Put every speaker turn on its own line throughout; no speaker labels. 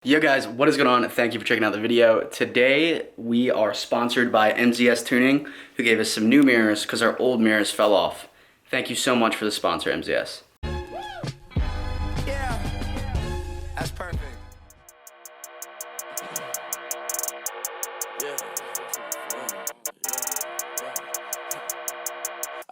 Yo guys, what is going on? Thank you for checking out the video. Today we are sponsored by MZS Tuning, who gave us some new mirrors because our old mirrors fell off. Thank you so much for the sponsor, MZS.
Yeah, that's perfect. Yeah.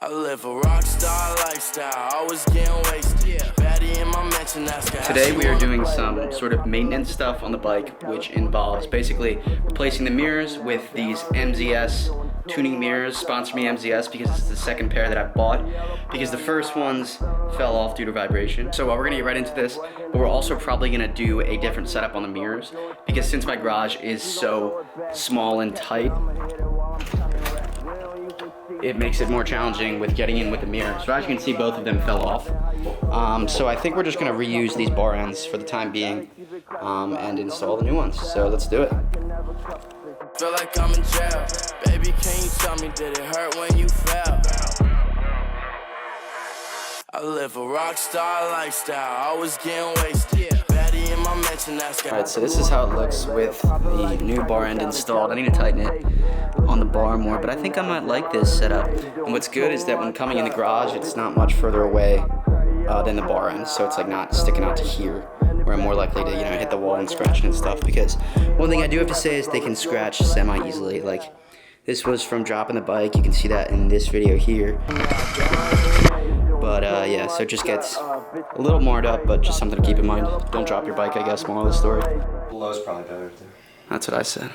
I live a rock star lifestyle, always getting wasted. Baddie in my mansion, that's
Today we are doing some sort of maintenance stuff on the bike, which involves basically replacing the mirrors with these MZS tuning mirrors. Sponsor me MZS because it's the second pair that I bought because the first ones fell off due to vibration. So we're gonna get right into this, but we're also probably gonna do a different setup on the mirrors because since my garage is so small and tight, it makes it more challenging with getting in with the mirror. So as you can see, both of them fell off. So I think we're just gonna reuse these bar ends for the time being and install the new ones. So let's do it.
Feel like I'm in jail. Baby, can you tell me, did it hurt when you fell? I live a rock star lifestyle, always getting wasted. Baddie in my mansion, that's
Alright, so this is how it looks with the new bar end installed. I need to tighten it on the bar more, but I think I might like this setup. And what's good is that when coming in the garage, it's not much further away than the bar end, so it's like not sticking out to here, where I'm more likely to, hit the wall and scratch and stuff. Because one thing I do have to say is they can scratch semi-easily. Like, this was from dropping the bike. You can see that in this video here. But yeah, so it just gets a little marred up, but just something to keep in mind. Don't drop your bike, I guess, moral of the story.
Below's probably better too.
That's what I said.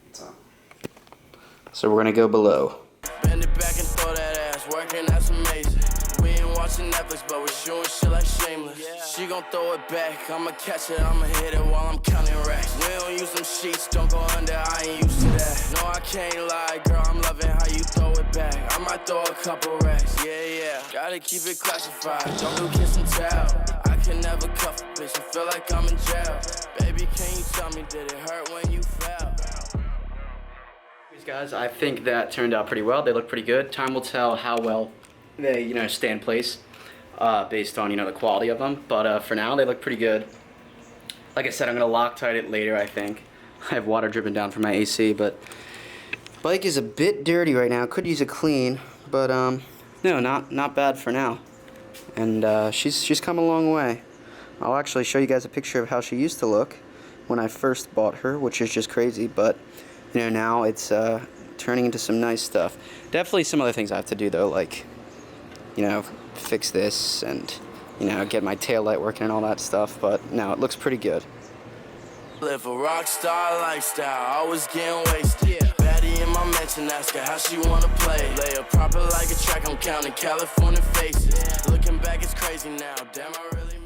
What's up?
So we're gonna go below.
bend it back and throw that ass, working, that's amazing. We ain't watching Netflix, but we're shooting shit like Shameless. She gon' throw it back, I'ma catch it, I'ma hit it while I'm counting racks. We don't use them sheets, don't go under, I ain't used to that. No, I can't lie, girl, I'm loving how you throw it back. I might throw a couple racks, yeah. Gotta keep it classified, don't do kiss and tell. I can never cuff a bitch, I feel like I'm in jail. Baby, can you tell me, did it hurt when you fell?
Guys, I think that turned out pretty well. They look pretty good. Time will tell how well they, stay in place based on, the quality of them. But for now, they look pretty good. Like I said, I'm gonna Loctite it later, I think. I have water dripping down from my AC, but bike is a bit dirty right now. Could use a clean, but no, not bad for now. And she's come a long way. I'll actually show you guys a picture of how she used to look when I first bought her, which is just crazy, but now it's turning into some nice stuff. Definitely some other things I have to do though, like, fix this and, get my taillight working and all that stuff, but no, it looks pretty good.
Live a rock star lifestyle, always getting wasted. Baddie in my mansion, ask her how she wanna play. Lay her proper like a track, I'm counting California faces. Looking back, it's crazy now, damn, I really